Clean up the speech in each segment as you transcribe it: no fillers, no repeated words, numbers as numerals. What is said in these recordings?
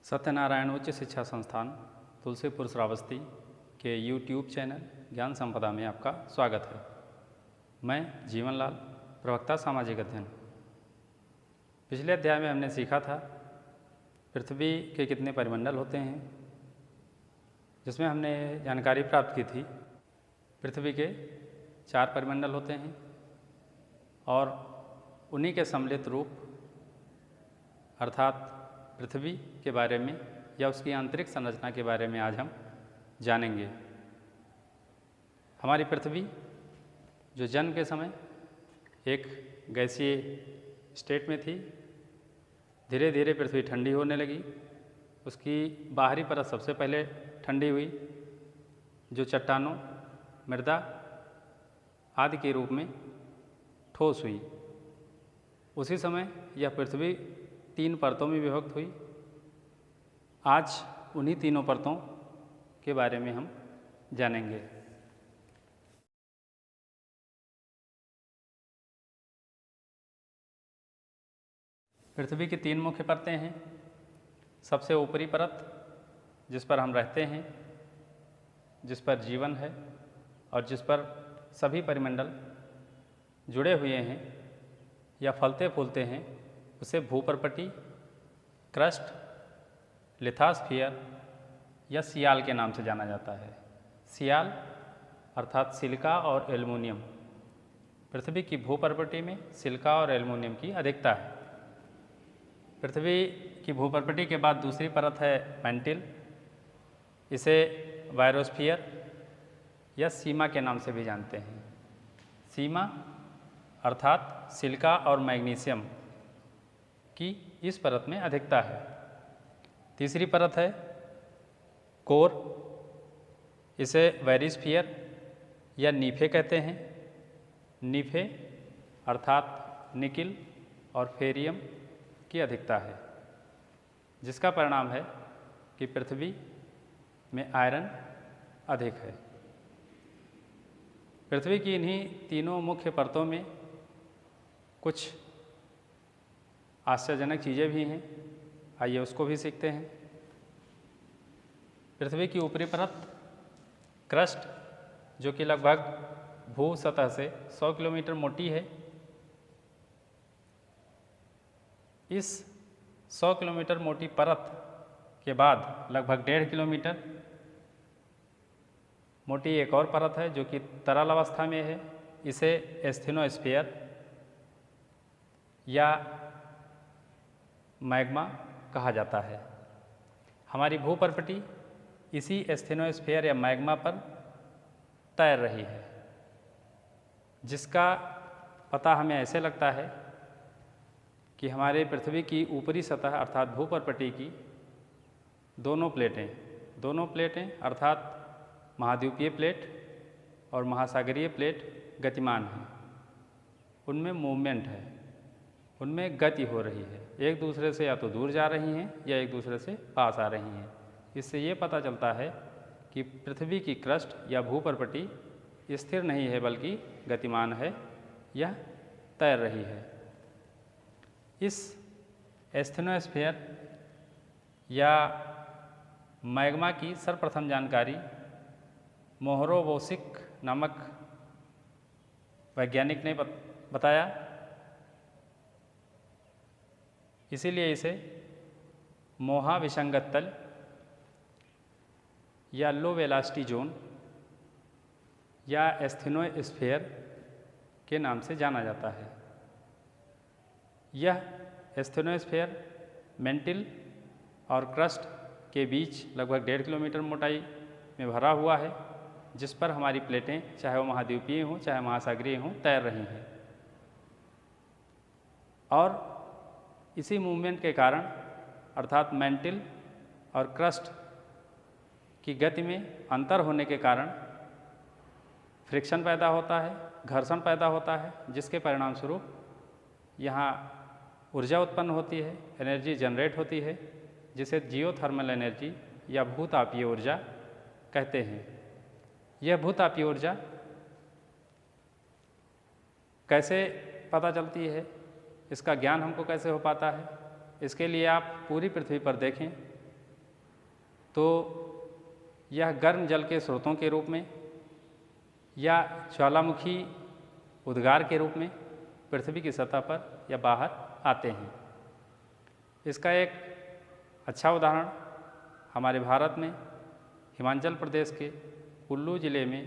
सत्यनारायण उच्च शिक्षा संस्थान तुलसीपुर श्रावस्ती के YouTube चैनल ज्ञान संपदा में आपका स्वागत है। मैं जीवनलाल, प्रवक्ता सामाजिक अध्ययन। पिछले अध्याय में हमने सीखा था पृथ्वी के कितने परिमंडल होते हैं, जिसमें हमने जानकारी प्राप्त की थी पृथ्वी के 4 परिमंडल होते हैं और उन्हीं के सम्मिलित रूप अर्थात पृथ्वी के बारे में या उसकी आंतरिक संरचना के बारे में आज हम जानेंगे। हमारी पृथ्वी जो जन्म के समय एक गैसीय स्टेट में थी, धीरे धीरे पृथ्वी ठंडी होने लगी। उसकी बाहरी परत सबसे पहले ठंडी हुई, जो चट्टानों, मृदा आदि के रूप में ठोस हुई। उसी समय यह पृथ्वी 3 परतों में विभक्त हुई। आज उन्हीं तीनों परतों के बारे में हम जानेंगे। पृथ्वी की 3 मुख्य परतें हैं। सबसे ऊपरी परत जिस पर हम रहते हैं, जिस पर जीवन है और जिस पर सभी परिमंडल जुड़े हुए हैं या फलते फूलते हैं, उसे भूपर्पटी, क्रस्ट, लिथोस्फीयर या सियाल के नाम से जाना जाता है। सियाल अर्थात सिलिका और एल्युमिनियम। पृथ्वी की भूपर्पटी में सिलिका और एल्युमिनियम की अधिकता है। पृथ्वी की भूपर्पटी के बाद दूसरी परत है मैंटिल। इसे बायोस्फीयर या सीमा के नाम से भी जानते हैं। सीमा अर्थात सिलिका और मैग्नीशियम की इस परत में अधिकता है। तीसरी परत है कोर। इसे बैरिस्फीयर या नीफे कहते हैं। नीफे अर्थात निकिल और फेरियम की अधिकता है, जिसका परिणाम है कि पृथ्वी में आयरन अधिक है। पृथ्वी की इन्हीं तीनों मुख्य परतों में कुछ आश्चर्यजनक चीज़ें भी हैं। आइए उसको भी सीखते हैं। पृथ्वी की ऊपरी परत क्रस्ट, जो कि लगभग भू सतह से 100 किलोमीटर मोटी है, इस 100 किलोमीटर मोटी परत के बाद लगभग 1.5 किलोमीटर मोटी एक और परत है जो कि तरल अवस्था में है। इसे एस्थेनोस्फीयर या मैग्मा कहा जाता है। हमारी भूपर्पटी इसी एस्थेनोस्फीयर या मैग्मा पर तैर रही है, जिसका पता हमें ऐसे लगता है कि हमारे पृथ्वी की ऊपरी सतह अर्थात भूपर्पटी की दोनों प्लेटें अर्थात महाद्वीपीय प्लेट और महासागरीय प्लेट गतिमान हैं। उनमें मूवमेंट है, उनमें गति हो रही है। एक दूसरे से या तो दूर जा रही हैं या एक दूसरे से पास आ रही हैं। इससे ये पता चलता है कि पृथ्वी की क्रस्ट या भूपर्पटी स्थिर नहीं है बल्कि गतिमान है, यह तैर रही है। इस एस्थेनोस्फीयर या मैग्मा की सर्वप्रथम जानकारी मोहरोवोसिक नामक वैज्ञानिक ने बताया। इसीलिए इसे मोहा विसंगत तल या लो वेलासिटी जोन या एस्थेनोस्फीयर के नाम से जाना जाता है। यह एस्थेनोस्फीयर मेंटिल और क्रस्ट के बीच लगभग 1.5 किलोमीटर मोटाई में भरा हुआ है, जिस पर हमारी प्लेटें, चाहे वो महाद्वीपीय हों चाहे महासागरीय हों, तैर रही हैं। और इसी मूवमेंट के कारण अर्थात मेंटिल और क्रस्ट की गति में अंतर होने के कारण फ्रिक्शन पैदा होता है, घर्षण पैदा होता है, जिसके परिणाम स्वरूप यहाँ ऊर्जा उत्पन्न होती है, एनर्जी जनरेट होती है, जिसे जियोथर्मल एनर्जी या भूतापीय ऊर्जा कहते हैं। यह भूतापीय ऊर्जा कैसे पता चलती है, इसका ज्ञान हमको कैसे हो पाता है? इसके लिए आप पूरी पृथ्वी पर देखें तो यह गर्म जल के स्रोतों के रूप में या ज्वालामुखी उद्गार के रूप में पृथ्वी की सतह पर या बाहर आते हैं। इसका एक अच्छा उदाहरण हमारे भारत में हिमाचल प्रदेश के कुल्लू जिले में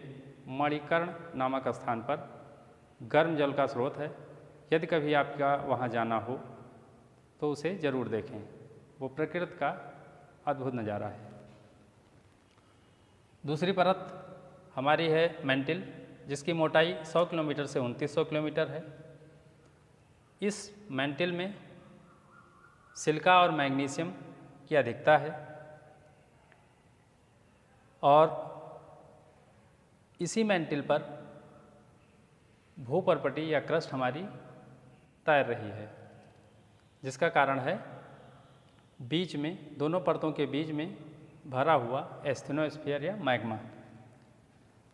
मणिकर्ण नामक स्थान पर गर्म जल का स्रोत है। यदि कभी आपका वहाँ जाना हो तो उसे ज़रूर देखें, वो प्रकृति का अद्भुत नज़ारा है। दूसरी परत हमारी है मैंटिल, जिसकी मोटाई 100 किलोमीटर से 2900 किलोमीटर है। इस मैंटिल में सिलिका और मैग्नीशियम की अधिकता है और इसी मैंटिल पर भूपर्पटी या क्रस्ट हमारी तैर रही है, जिसका कारण है बीच में, दोनों परतों के बीच में भरा हुआ एस्थेनोस्फीयर या मैग्मा।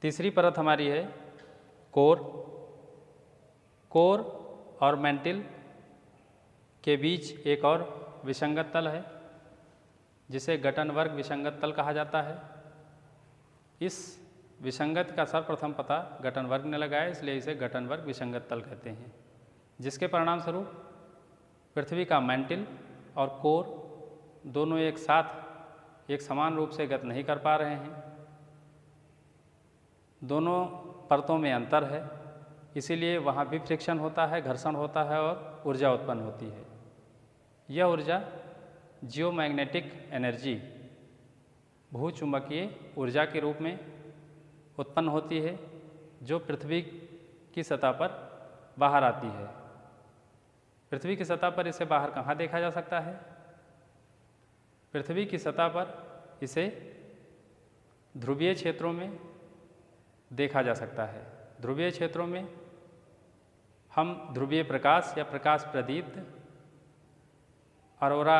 तीसरी परत हमारी है कोर। कोर और मैंटिल के बीच एक और विसंगत तल है, जिसे गटनबर्ग विसंगत तल कहा जाता है। इस विसंगत का सर्वप्रथम पता गटनबर्ग ने लगाया, इसलिए इसे गटनबर्ग विसंगत तल कहते हैं, जिसके परिणाम स्वरूप पृथ्वी का मैंटिल और कोर दोनों एक साथ एक समान रूप से गत नहीं कर पा रहे हैं। दोनों परतों में अंतर है, इसीलिए वहाँ भी फ्रिक्शन होता है, घर्षण होता है और ऊर्जा उत्पन्न होती है। यह ऊर्जा जियोमैग्नेटिक एनर्जी, भूचुंबकीय ऊर्जा के रूप में उत्पन्न होती है, जो पृथ्वी की सतह पर बाहर आती है। पृथ्वी की सतह पर इसे बाहर कहाँ देखा जा सकता है? पृथ्वी की सतह पर इसे ध्रुवीय क्षेत्रों में देखा जा सकता है। ध्रुवीय क्षेत्रों में हम ध्रुवीय प्रकाश या प्रकाश प्रदीप्त अरोरा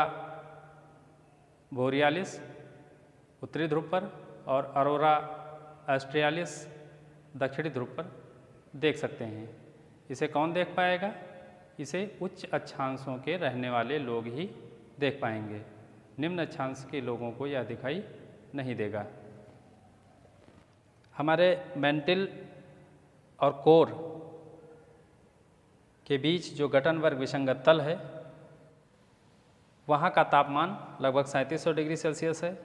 बोरियालिस उत्तरी ध्रुव पर और अरोरा ऑस्ट्रियालिस दक्षिणी ध्रुव पर देख सकते हैं। इसे कौन देख पाएगा? इसे उच्च अक्षांशों के रहने वाले लोग ही देख पाएंगे। निम्न अक्षांश के लोगों को यह दिखाई नहीं देगा। हमारे मैंटिल और कोर के बीच जो गटनबर्ग विसंगत तल है, वहाँ का तापमान लगभग 3700 डिग्री सेल्सियस है,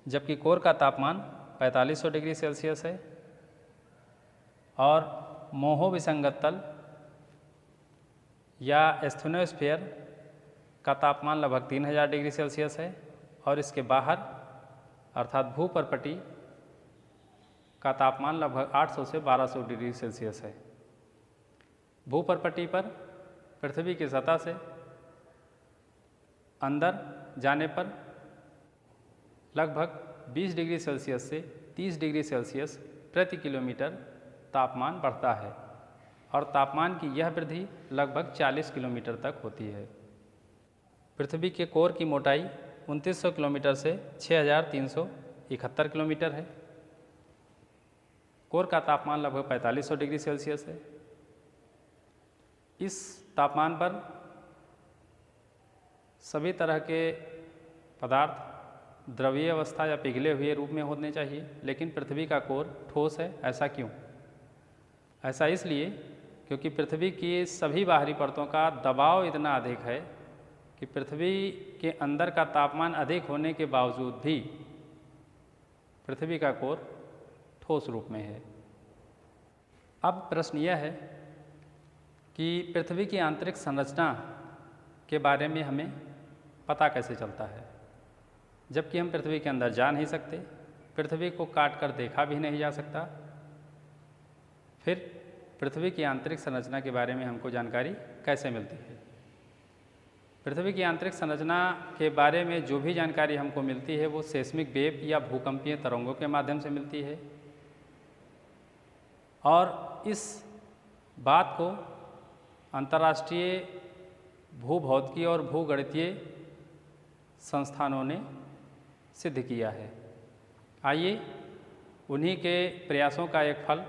जबकि कोर का तापमान 4500 डिग्री सेल्सियस है और मोहो विसंगत तल या एस्थेनोस्फीयर का तापमान लगभग 3000 डिग्री सेल्सियस है और इसके बाहर अर्थात भूपर्पटी का तापमान लगभग 800 से 1200 डिग्री सेल्सियस है। भूपर्पटी पर पृथ्वी की सतह से अंदर जाने पर लगभग 20 डिग्री सेल्सियस से 30 डिग्री सेल्सियस प्रति किलोमीटर तापमान बढ़ता है और तापमान की यह वृद्धि लगभग 40 किलोमीटर तक होती है। पृथ्वी के कोर की मोटाई 2900 किलोमीटर से 6371 किलोमीटर है। कोर का तापमान लगभग 4500 डिग्री सेल्सियस है। इस तापमान पर सभी तरह के पदार्थ द्रवीय अवस्था या पिघले हुए रूप में होने चाहिए, लेकिन पृथ्वी का कोर ठोस है। ऐसा क्यों? ऐसा इसलिए क्योंकि पृथ्वी की सभी बाहरी परतों का दबाव इतना अधिक है कि पृथ्वी के अंदर का तापमान अधिक होने के बावजूद भी पृथ्वी का कोर ठोस रूप में है। अब प्रश्न यह है कि पृथ्वी की आंतरिक संरचना के बारे में हमें पता कैसे चलता है, जबकि हम पृथ्वी के अंदर जा नहीं सकते, पृथ्वी को काट कर देखा भी नहीं जा सकता। फिर पृथ्वी की आंतरिक संरचना के बारे में हमको जानकारी कैसे मिलती है? पृथ्वी की आंतरिक संरचना के बारे में जो भी जानकारी हमको मिलती है वो सेस्मिक वेव या भूकंपीय तरंगों के माध्यम से मिलती है। और इस बात को अंतर्राष्ट्रीय भूभौतिकी और भूगणितीय संस्थानों ने सिद्ध किया है। आइए उन्हीं के प्रयासों का एक फल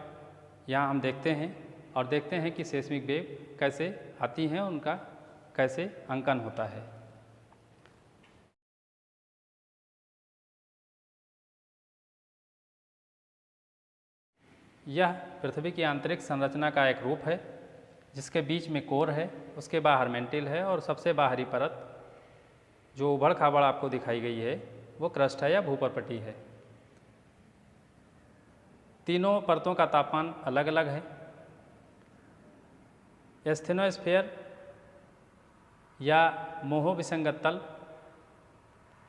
यहाँ हम देखते हैं और देखते हैं कि सेस्मिक वेव कैसे आती हैं, उनका कैसे अंकन होता है। यह पृथ्वी की आंतरिक संरचना का एक रूप है जिसके बीच में कोर है, उसके बाहर मेंटिल है और सबसे बाहरी परत जो उबड़ खाबड़ आपको दिखाई गई है वो क्रस्ट है या भूपर्पटी है। तीनों परतों का तापमान अलग अलग है। एस्थेनोस्फीयर या मोह विसंगत तल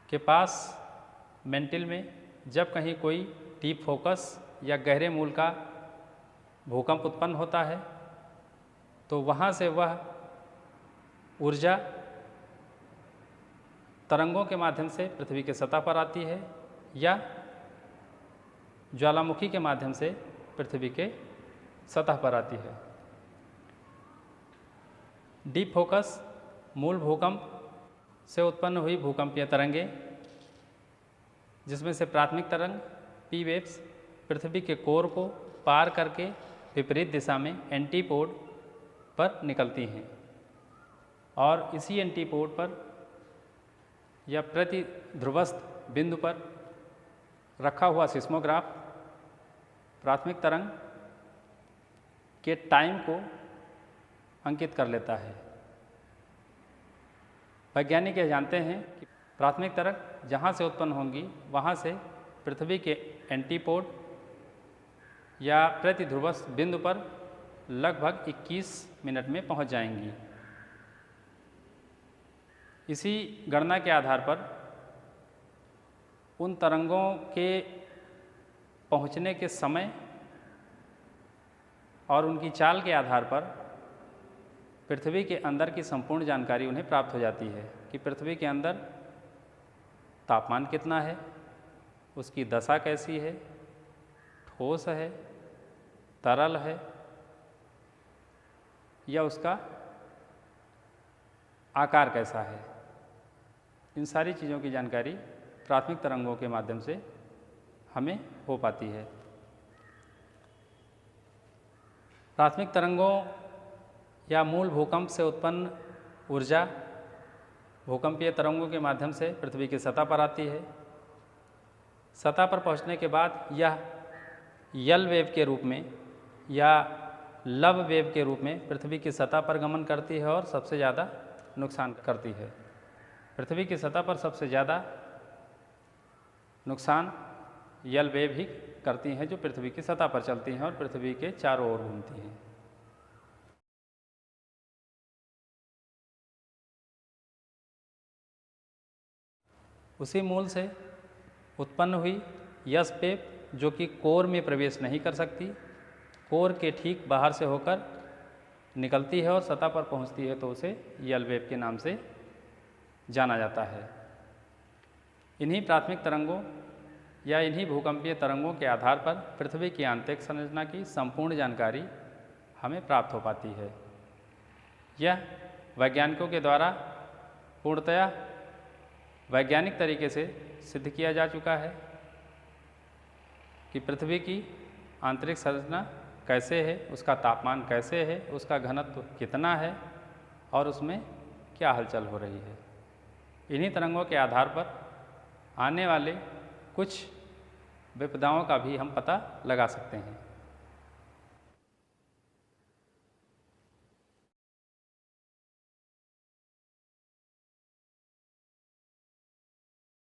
के पास मेंटिल में जब कहीं कोई डीप फोकस या गहरे मूल का भूकंप उत्पन्न होता है तो वहाँ से वह ऊर्जा तरंगों के माध्यम से पृथ्वी के सतह पर आती है या ज्वालामुखी के माध्यम से पृथ्वी के सतह पर आती है। डीप फोकस मूल भूकंप से उत्पन्न हुई भूकंपीय तरंगें, जिसमें से प्राथमिक तरंग पी वेव्स पृथ्वी के कोर को पार करके विपरीत दिशा में एंटीपोड पर निकलती हैं और इसी एंटीपोड पर या प्रति ध्रुवस्थ बिंदु पर रखा हुआ सिस्मोग्राफ प्राथमिक तरंग के टाइम को अंकित कर लेता है। वैज्ञानिक यह जानते हैं कि प्राथमिक तरंग जहाँ से उत्पन्न होंगी वहाँ से पृथ्वी के एंटीपोड या प्रति ध्रुवस्थ बिंदु पर लगभग 21 मिनट में पहुँच जाएंगी। इसी गणना के आधार पर उन तरंगों के पहुँचने के समय और उनकी चाल के आधार पर पृथ्वी के अंदर की संपूर्ण जानकारी उन्हें प्राप्त हो जाती है कि पृथ्वी के अंदर तापमान कितना है, उसकी दशा कैसी है, ठोस है, तरल है या उसका आकार कैसा है। इन सारी चीज़ों की जानकारी प्राथमिक तरंगों के माध्यम से हमें हो पाती है। प्राथमिक तरंगों या मूल भूकंप से उत्पन्न ऊर्जा भूकंपीय तरंगों के माध्यम से पृथ्वी की सतह पर आती है। सतह पर पहुंचने के बाद यह यल वेव के रूप में या लव वेव के रूप में पृथ्वी की सतह पर गमन करती है और सबसे ज़्यादा नुकसान करती है। पृथ्वी की सतह पर सबसे ज़्यादा नुकसान यल वेव ही करती हैं जो पृथ्वी की सतह पर चलती हैं और पृथ्वी के चारों ओर घूमती हैं। उसी मूल से उत्पन्न हुई यस वेव जो कि कोर में प्रवेश नहीं कर सकती, कोर के ठीक बाहर से होकर निकलती है और सतह पर पहुंचती है तो उसे यल वेव के नाम से जाना जाता है। इन्हीं प्राथमिक तरंगों या इन्हीं भूकंपीय तरंगों के आधार पर पृथ्वी की आंतरिक संरचना की संपूर्ण जानकारी हमें प्राप्त हो पाती है। यह वैज्ञानिकों के द्वारा पूर्णतया वैज्ञानिक तरीके से सिद्ध किया जा चुका है कि पृथ्वी की आंतरिक संरचना कैसे है, उसका तापमान कैसे है, उसका घनत्व कितना है और उसमें क्या हलचल हो रही है। इन्हीं तरंगों के आधार पर आने वाले कुछ विपदाओं का भी हम पता लगा सकते हैं।